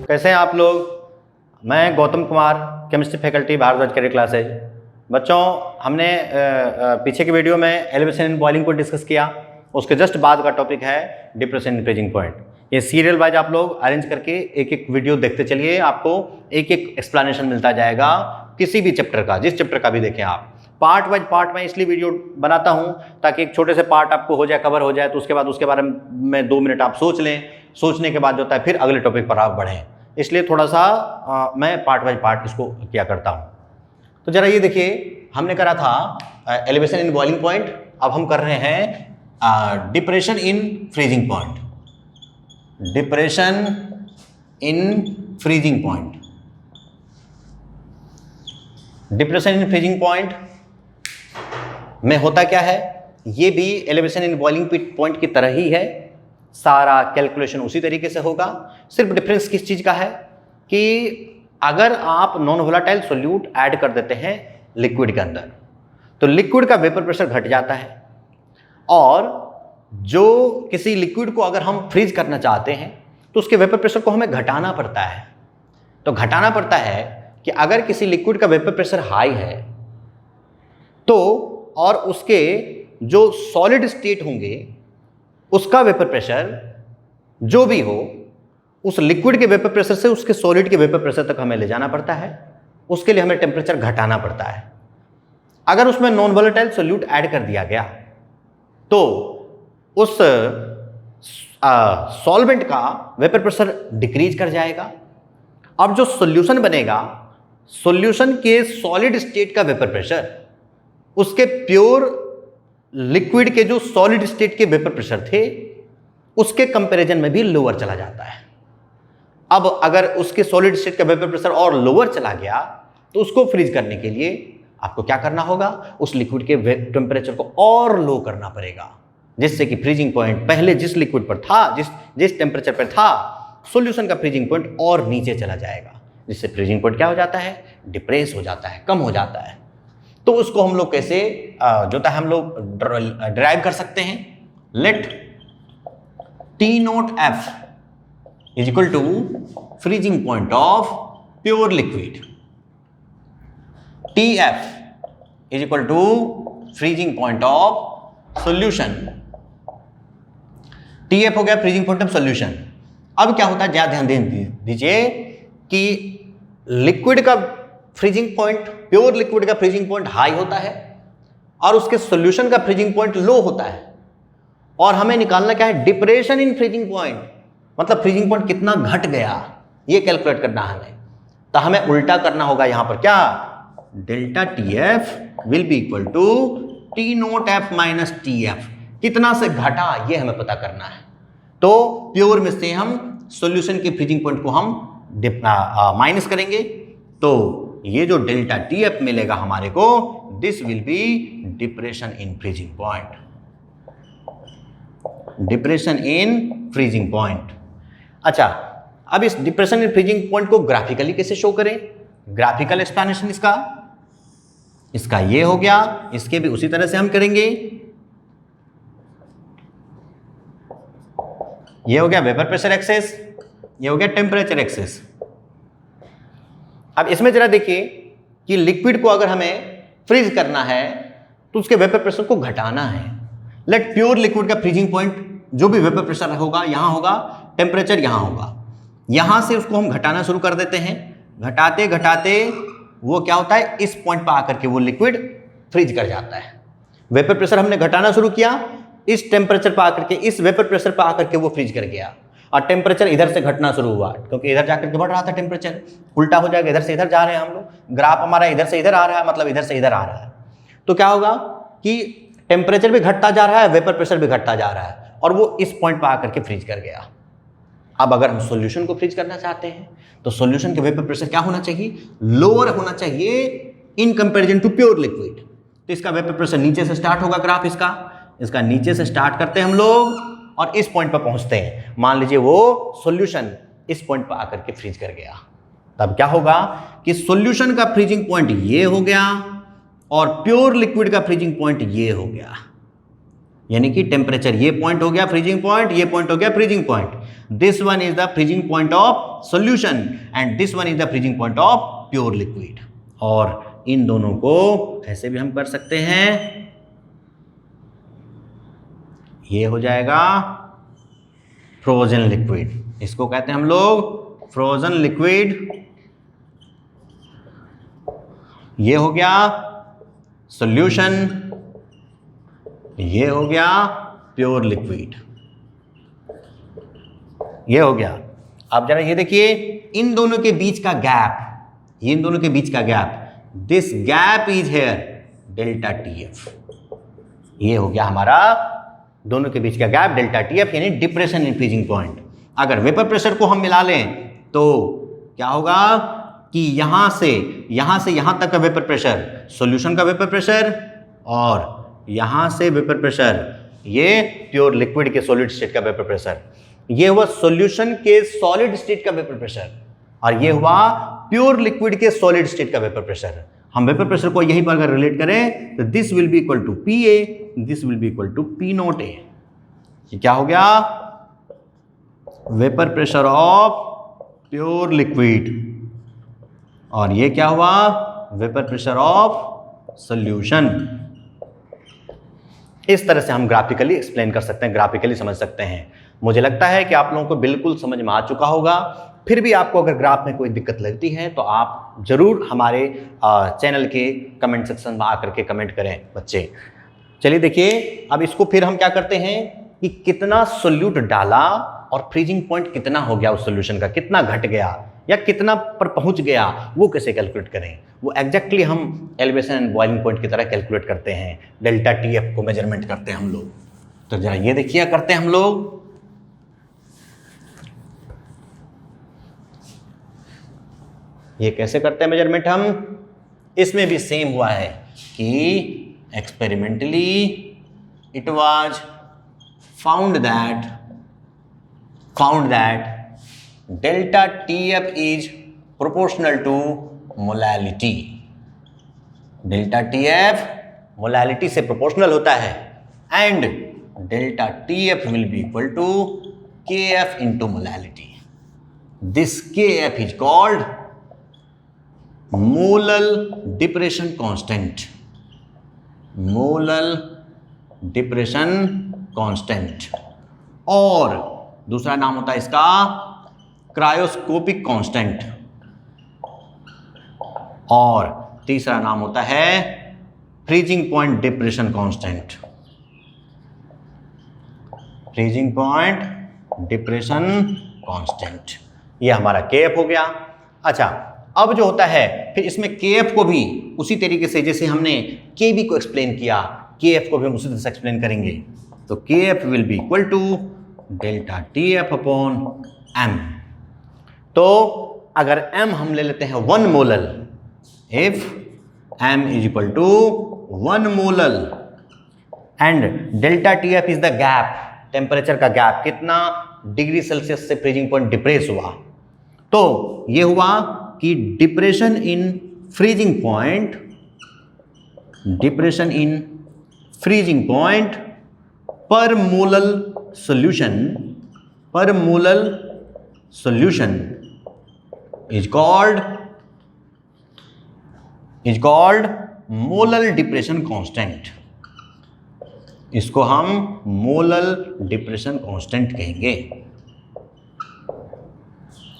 कैसे हैं आप लोग। मैं Gautam Kumar, chemistry faculty, Bharadwaj career classes. बच्चों, हमने पीछे की वीडियो में एलिवेशन इन बॉइलिंग को डिस्कस किया। उसके जस्ट बाद का टॉपिक है डिप्रेशन इन फ्रीजिंग पॉइंट। ये सीरियल वाइज आप लोग अरेंज करके एक एक वीडियो देखते चलिए, आपको एक एक एक्सप्लेनेशन मिलता जाएगा किसी भी चैप्टर का, जिस चैप्टर का भी देखें आप। पार्ट वाइज पार्ट में इसलिए वीडियो बनाता हूं ताकि एक छोटे से पार्ट आपको हो जाए, कवर हो जाए, तो उसके बाद उसके बारे में 2 मिनट आप सोच लें। सोचने के बाद जो होता है फिर अगले टॉपिक पर आप बढ़ें। इसलिए थोड़ा सा मैं पार्ट वाइज पार्ट इसको किया करता हूं। तो जरा ये देखिए, हमने करा था एलिवेशन इन बॉइलिंग पॉइंट, अब हम कर रहे हैं depression in freezing point. Depression in freezing point. Depression in freezing point में होता क्या है, ये भी एलिवेशन इन बॉइलिंग पॉइंट की तरह ही है। सारा कैलकुलेशन उसी तरीके से होगा। सिर्फ डिफरेंस किस चीज का है कि अगर आप नॉन वोलेटाइल सोल्यूट ऐड कर देते हैं लिक्विड के अंदर, तो लिक्विड का वेपर प्रेशर घट जाता है। और जो किसी लिक्विड को अगर हम फ्रीज करना चाहते हैं तो उसके वेपर प्रेशर को हमें घटाना पड़ता है। तो घटाना पड़ता है कि अगर किसी लिक्विड का वेपर प्रेशर हाई है तो, और उसके जो सॉलिड स्टेट होंगे उसका वेपर प्रेशर जो भी हो, उस लिक्विड के वेपर प्रेशर से उसके सॉलिड के वेपर प्रेशर तक हमें ले जाना पड़ता है। उसके लिए हमें टेम्परेचर घटाना पड़ता है। अगर उसमें नॉन वोलेटाइल सोल्यूट ऐड कर दिया गया तो उस सॉल्वेंट का वेपर प्रेशर डिक्रीज कर जाएगा। अब जो सॉल्यूशन बनेगा, सॉल्यूशन के सॉलिड स्टेट का वेपर प्रेशर उसके प्योर लिक्विड के जो सॉलिड स्टेट के वेपर प्रेशर थे उसके कंपैरिजन में भी लोअर चला जाता है। अब अगर उसके सॉलिड स्टेट का वेपर प्रेशर और लोअर चला गया तो उसको फ्रीज करने के लिए आपको क्या करना होगा, उस लिक्विड के टेम्परेचर को और लो करना पड़ेगा, जिससे कि फ्रीजिंग पॉइंट पहले जिस लिक्विड पर था, जिस टेम्परेचर पर था, सॉल्यूशन का फ्रीजिंग पॉइंट और नीचे चला जाएगा, जिससे फ्रीजिंग पॉइंट क्या हो जाता है, डिप्रेस हो जाता है, कम हो जाता है। तो उसको हम लोग कैसे जो है हम लोग डिराइव कर सकते हैं। Let T naught F is equal to freezing point of pure liquid. T F is equal to freezing point of solution. T F हो गया फ्रीजिंग पॉइंट ऑफ सॉल्यूशन। अब क्या होता है, ज्यादा ध्यान दीजिए कि लिक्विड का फ्रीजिंग पॉइंट, प्योर लिक्विड का फ्रीजिंग पॉइंट हाई होता है और उसके सॉल्यूशन का फ्रीजिंग पॉइंट लो होता है। और हमें निकालना क्या है, डिप्रेशन इन फ्रीजिंग पॉइंट, मतलब फ्रीजिंग पॉइंट कितना घट गया ये कैलकुलेट करना है हमें। तो हमें उल्टा करना होगा, यहां पर क्या, delta T F will be equal to T naught F minus T F. कितना से घटा ये हमें पता करना है। तो प्योर में से हम सॉल्यूशन के फ्रीजिंग पॉइंट को हम माइनस करेंगे, तो ये जो डेल्टा टी एफ मिलेगा हमारे को, this will B depression in freezing point. Depression in freezing point. अच्छा, अब इस डिप्रेशन इन फ्रीजिंग पॉइंट को ग्राफिकली कैसे शो करें, ग्राफिकल एक्सप्लेनेशन इसका ये हो गया। इसके भी उसी तरह से हम करेंगे। ये हो गया वेपर प्रेशर एक्सेस, ये हो गया टेम्परेचर एक्सेस। अब इसमें जरा देखिए कि लिक्विड को अगर हमें फ्रीज करना है तो उसके वेपर प्रेशर को घटाना है। लेट प्योर लिक्विड का फ्रीजिंग पॉइंट जो भी वेपर प्रेशर होगा यहां होगा, टेम्परेचर यहां होगा। यहां से उसको हम घटाना शुरू कर देते हैं। घटाते घटाते वो क्या होता है, इस पॉइंट पर आकर के वो लिक्विड फ्रीज कर जाता है। वेपर प्रेशर हमने घटाना शुरू किया, इस टेम्परेचर पर आकर के, इस वेपर प्रेशर पर आकर के वो फ्रीज कर गया। और टेम्परेचर इधर से घटना शुरू हुआ क्योंकि इधर जाकर के बढ़ रहा था टेम्परेचर। उल्टा हो जाएगा, इधर से इधर जा रहे हैं हम लोग, ग्राफ हमारा इधर से इधर आ रहा है, मतलब इधर से इधर आ रहा है। तो क्या होगा कि टेम्परेचर भी घटता जा रहा है, वेपर प्रेशर भी घटता जा रहा है, और वो इस पॉइंट पर आकर के फ्रीज कर गया। अब अगर हम सॉल्यूशन को फ्रीज करना चाहते हैं तो सॉल्यूशन के वेपर प्रेशर क्या होना चाहिए, लोअर होना चाहिए in comparison to pure liquid. तो इसका वेपर प्रेशर नीचे से स्टार्ट होगा, ग्राफ इसका नीचे से स्टार्ट करते हैं हम लोग और इस पॉइंट पर पहुंचते हैं। मान लीजिए वो सॉल्यूशन इस पॉइंट पर आकर के फ्रीज कर गया, तब क्या होगा कि सॉल्यूशन का फ्रीजिंग पॉइंट ये हो गया और प्योर लिक्विड का फ्रीजिंग पॉइंट ये हो गया। यानी कि टेम्परेचर, ये पॉइंट हो गया फ्रीजिंग पॉइंट, ये पॉइंट हो गया freezing point. This one is the freezing point of solution and this one is the freezing point of pure liquid. और इन दोनों को ऐसे भी हम कर सकते हैं, ये हो जाएगा फ्रोजन लिक्विड, इसको कहते हैं हम लोग फ्रोजन लिक्विड. ये हो गया सॉल्यूशन, ये हो गया प्योर लिक्विड, ये हो गया. अब जरा ये देखिए इन दोनों के बीच का गैप, ये इन दोनों के बीच का gap, this gap is here delta TF. ये हो गया हमारा दोनों के बीच का गैप डेल्टा टीएफ, यानी डिप्रेशन इन फ्रीजिंग पॉइंट. अगर वेपर प्रेशर को हम मिला लें तो क्या होगा कि यहां से यहां तक का वेपर प्रेशर सॉल्यूशन का वेपर प्रेशर, और यहां से वेपर प्रेशर ये प्योर लिक्विड के सॉलिड स्टेट का वेपर प्रेशर, ये हुआ सॉल्यूशन के सॉलिड स्टेट का वेपर प्रेशर, और ये हुआ प्योर लिक्विड के सॉलिड स्टेट का वेपर प्रेशर. हम वेपर प्रेशर को यहीं पर अगर रिलेट करें तो this will be equal to P A, this will be equal to P naught A. ये क्या हो गया, vapour pressure of pure liquid, और ये क्या हुआ, वेपर प्रेशर ऑफ सॉल्यूशन. इस तरह से हम ग्राफिकली एक्सप्लेन कर सकते हैं, ग्राफिकली समझ सकते हैं. मुझे लगता है कि आप लोगों को बिल्कुल समझ में आ चुका होगा. फिर भी आपको अगर ग्राफ में कोई दिक्कत लगती है तो आप जरूर हमारे चैनल के कमेंट सेक्शन में आकर के कमेंट करें बच्चे. चलिए देखिए अब इसको फिर हम क्या करते हैं कि कितना सोल्यूट डाला और फ्रीजिंग पॉइंट कितना हो गया उस सोल्यूशन का, कितना घट गया या कितना पर पहुंच गया, वो कैसे कैलकुलेट करें. वो एग्जैक्टली हम एलिवेशन एंड बॉइलिंग पॉइंट की तरह कैलकुलेट करते हैं, डेल्टा टीएफ को मेजरमेंट करते हैं हम लोग. तो जरा ये देखिए करते हैं हम लोग. ये कैसे करते हैं मेजरमेंट हम, इसमें भी सेम हुआ है कि experimentally it was found that delta TF is proportional to molality. Delta TF molality से प्रोपोर्शनल होता है and delta TF will be equal to KF into molality. This KF is called molal depression constant. Molal depression constant, और दूसरा नाम होता है इसका cryoscopic constant, और तीसरा नाम होता है freezing point depression constant. Freezing point depression constant, ये हमारा केएफ हो गया. अच्छा अब जो होता है फिर इसमें केएफ को भी उसी तरीके से जैसे हमने केबी को एक्सप्लेन किया, केएफ को भी हम उसी तरह से एक्सप्लेन करेंगे. तो KF will be equal to delta TF upon M. तो अगर m हम ले लेते हैं 1 molal, if m is equal to 1 molal and delta TF is the gap, temperature का गैप, कितना डिग्री सेल्सियस से फ्रीजिंग पॉइंट डिप्रेस हुआ. तो ये हुआ कि depression in freezing point, depression in freezing point पर मोलल सॉल्यूशन, पर molal solution is called molal depression constant. इसको हम मोलल डिप्रेशन कांस्टेंट कहेंगे.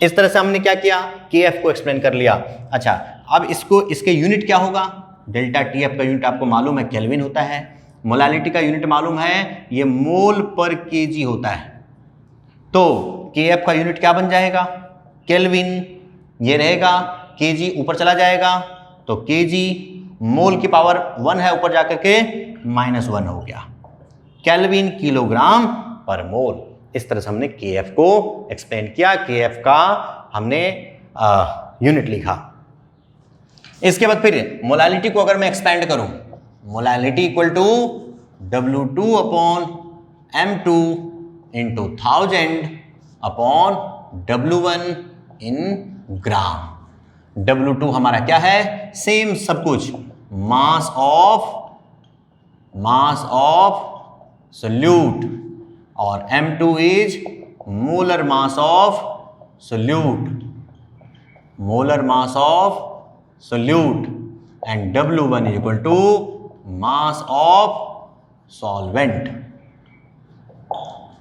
इस तरह से हमने क्या किया, केएफ को एक्सप्लेन कर लिया. अच्छा अब इसको, इसके यूनिट क्या होगा, डेल्टा टीएफ का यूनिट आपको मालूम है केल्विन होता है, मोलालिटी का यूनिट मालूम है ये मोल पर केजी होता है. तो केएफ का यूनिट क्या बन जाएगा, केल्विन, ये रहेगा केजी ऊपर चला जाएगा तो केजी, मोल की पावर 1 है ऊपर जाकर के -1 हो गया, केल्विन किलोग्राम पर मोल. इस तरह से हमने केएफ को एक्सप्लेन किया, केएफ का हमने यूनिट लिखा. इसके बाद फिर मोलालिटी को अगर मैं एक्सपेंड करूं, molality equal to W2 upon M2 into 1000 upon W1 in gram. W2 हमारा क्या है, सेम सब कुछ, मास ऑफ सोल्यूट, और M2 is molar mass of solute, molar mass of solute, and W1 is equal to mass of solvent.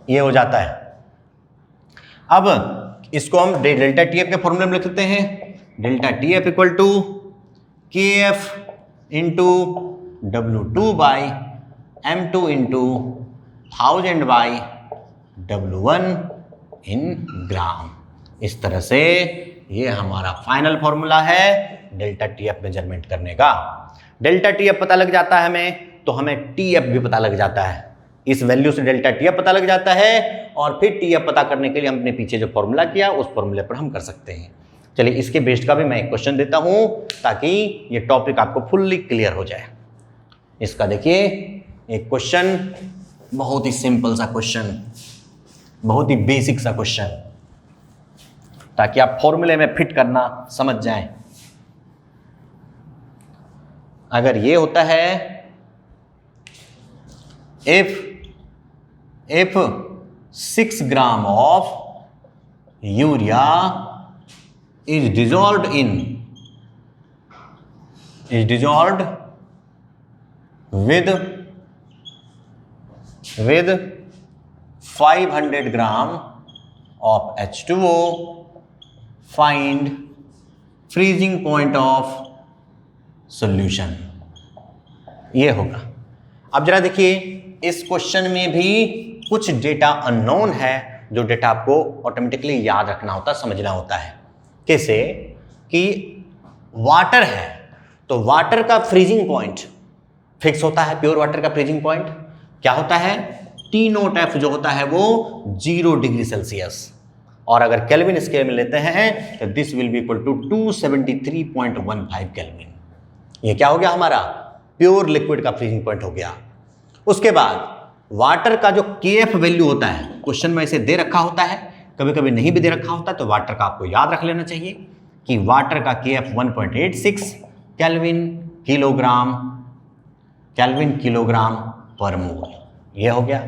ये हो जाता है। अब इसको हम डेल्टा TF के फॉर्मूले में लिख सकते हैं, delta TF equal to KF into W2 by M2 into 1000 by W1 in gram. इस तरह से ये हमारा फाइनल फॉर्मूला है डेल्टा TF मेजरमेंट करने का। डेल्टा TF पता लग जाता है हमें, तो हमें TF भी पता लग जाता है। इस वैल्यू से डेल्टा TF पता लग जाता है, और फिर TF पता करने के लिए हमने पीछे जो फॉर्मूला किया उस फॉर्मूले पर हम कर सकते हैं। चलिए इसके बेस्ड का भी मैं एक क्वेश्चन देता हूं ताकि ये टॉपिक आपको फुल्ली क्लियर हो जाए। इसका देखिए एक क्वेश्चन, बहुत ही सिंपल सा क्वेश्चन, बहुत ही बेसिक सा क्वेश्चन, ताकि आप फॉर्मूले में फिट करना समझ जाएं। अगर ये होता है if 6 gram of urea is dissolved with 500 gram of H2O, find freezing point of solution। ये होगा। अब जरा देखिए इस क्वेश्चन में भी कुछ डेटा अननोन है, जो डेटा आपको ऑटोमेटिकली याद रखना होता है, समझना होता है। कैसे कि वाटर है तो वाटर का फ्रीजिंग पॉइंट फिक्स होता है। प्योर वाटर का फ्रीजिंग पॉइंट क्या होता है? T0F जो होता है वो 0 डिग्री सेल्सियस, और अगर केल्विन स्केल में लेते हैं तो this will be equal to 273.15 kelvin. ये क्या हो गया? हमारा प्योर लिक्विड का फ्रीजिंग पॉइंट हो गया। उसके बाद वाटर का जो KF वैल्यू होता है, क्वेश्चन में इसे दे रखा होता है, कभी कभी नहीं भी दे रखा होता, तो वाटर का आपको याद रख लेना चाहिए कि वाटर का KF 1.86 केल्विन किलोग्राम पर मोल। ये हो गया,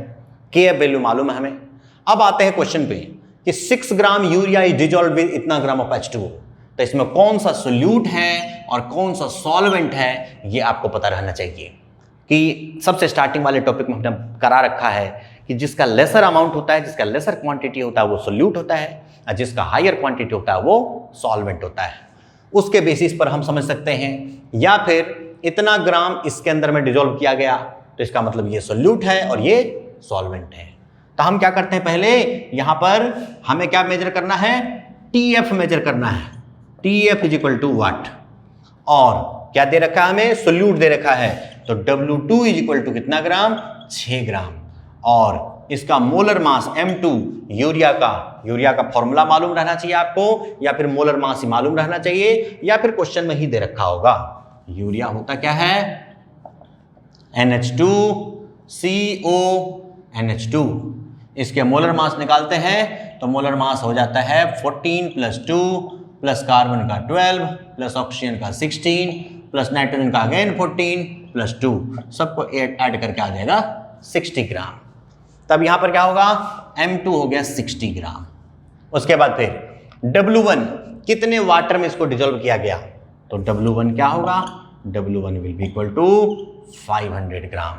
KF वैल्यू मालूम है हमें। अब आते हैं क्वेश्चन पे कि 6 gram urea is dissolve with इतना ग्राम ऑफ H2O, तो इसमें कौन सा सोल्यूट है और कौन सा सॉल्वेंट है, ये आपको पता रहना चाहिए। कि सबसे स्टार्टिंग वाले टॉपिक में हमने करा रखा है कि जिसका लेसर अमाउंट होता है, जिसका लेसर क्वांटिटी होता है वो सोल्यूट होता है, और जिसका हायर क्वांटिटी होता है वो सॉल्वेंट होता है। उसके बेसिस पर हम समझ सकते हैं, या फिर इतना ग्राम इसके अंदर में डिजोल्व किया गया तो इसका मतलब ये सोल्यूट है और ये सॉल्वेंट है। तो हम क्या करते हैं, पहले यहां पर हमें क्या मेजर करना है? TF मेजर करना है। TF is equal to what, और क्या दे रखा है हमें? सोल्यूट दे रखा है, तो W2 इज इक्वल टू कितना ग्राम? 6 ग्राम। और इसका मोलर मास M2 यूरिया का फॉर्मूला मालूम रहना चाहिए आपको, या फिर मोलर मास ही मालूम रहना चाहिए, या फिर क्वेश्चन में ही दे रखा होगा। यूरिया होता क्या है? NH2CO इसके मोलर मास निकालते हैं तो मोलर मास हो जाता है 14 + 2 प्लस कार्बन का 12 प्लस ऑक्सीजन का 16 प्लस नाइट्रोजन का अगेन 14 + 2, सबको ऐड करके आ जाएगा 60 ग्राम। तब यहां पर क्या होगा? M2 हो गया 60 ग्राम। उसके बाद फिर W1 कितने वाटर में इसको डिजोल्व किया गया, तो W1 क्या होगा? W1 will be equal to 500 gram.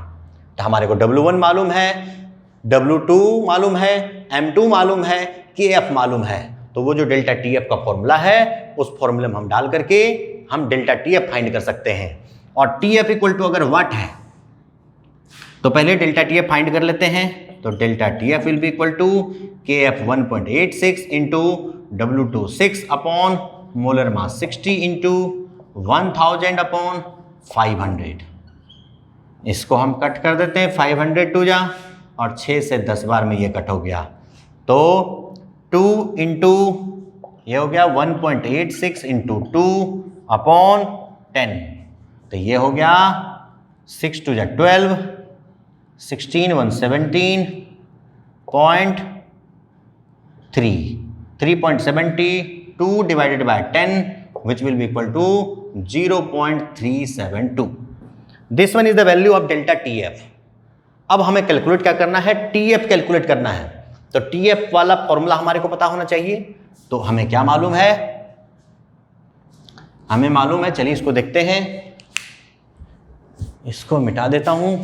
तो हमारे को W1 मालूम है, W2 मालूम है, M2 मालूम है, KF मालूम है, तो वो जो डेल्टा TF का फॉर्मूला है उस फॉर्मूले में हम डाल करके हम डेल्टा TF फाइंड कर सकते हैं। और TF इक्वल टू अगर वाट है तो पहले डेल्टा TF फाइंड कर लेते हैं, तो delta TF will be equal to KF 1.86 into W2 6 upon molar mass 60 into 1000 upon 500। इसको हम कट कर देते हैं, 500 टू जा, और 6 से 10 बार में ये कट हो गया, तो 2 इंटू ये हो गया 1.86 इंटू 2 अपॉन 10, तो ये हो गया 6 टू जा 12, 16 117.3, 3.72 divided by 10 which will be equal to 0.372. This one is the value of delta TF. अब हमें कैलकुलेट क्या करना है, टीएफ कैलकुलेट करना है। तो टीएफ वाला फॉर्मूला हमारे को पता होना चाहिए। तो हमें क्या मालूम है, हमें मालूम है, चलिए इसको देखते हैं, इसको मिटा देता हूं।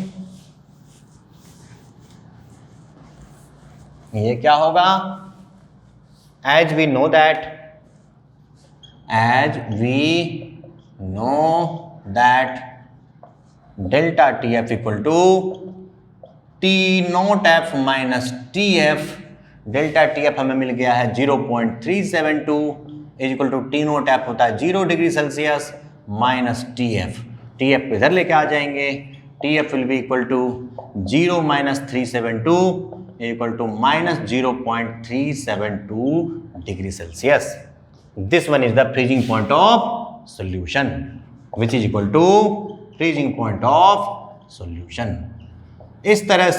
ये क्या होगा, as we know that delta T F equal to T naught F minus T F. Delta T F हमें मिल गया है 0.372 is equal to T naught F होता है 0 degree Celsius minus T F. T F इधर लेके आ जाएंगे, T F will be equal to 0 minus 372 equal to minus 0.372 degree Celsius. This one is the freezing point of solution which is equal to freezing point of solution. इस तरह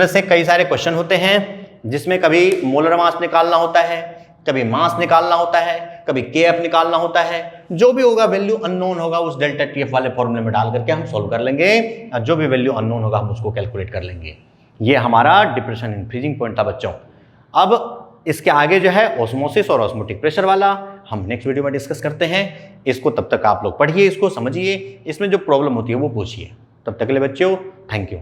से कई सारे question होते हैं जिसमें कभी मोलर मास निकालना होता है, कभी मास निकालना होता है, कभी केएफ निकालना होता है। जो भी होगा वैल्यू अननोन होगा उस डेल्टा टीएफ वाले फॉर्मूले में डाल करके हम सॉल्व कर लेंगे, और जो भी वैल्यू अननोन होगा हम उसको कैलकुलेट कर लेंगे। ये हमारा डिप्रेशन इन फ्रीजिंग पॉइंट था बच्चों। अब इसके आगे जो है ऑस्मोसिस और ऑस्मोटिक प्रेशर वाला हम नेक्स्ट वीडियो में डिस्कस करते हैं। इसको तब तक आप लोग पढ़िए, इसको समझिए, इसमें जो प्रॉब्लम होती है वो पूछिए। तब तक के लिए बच्चों थैंक यू।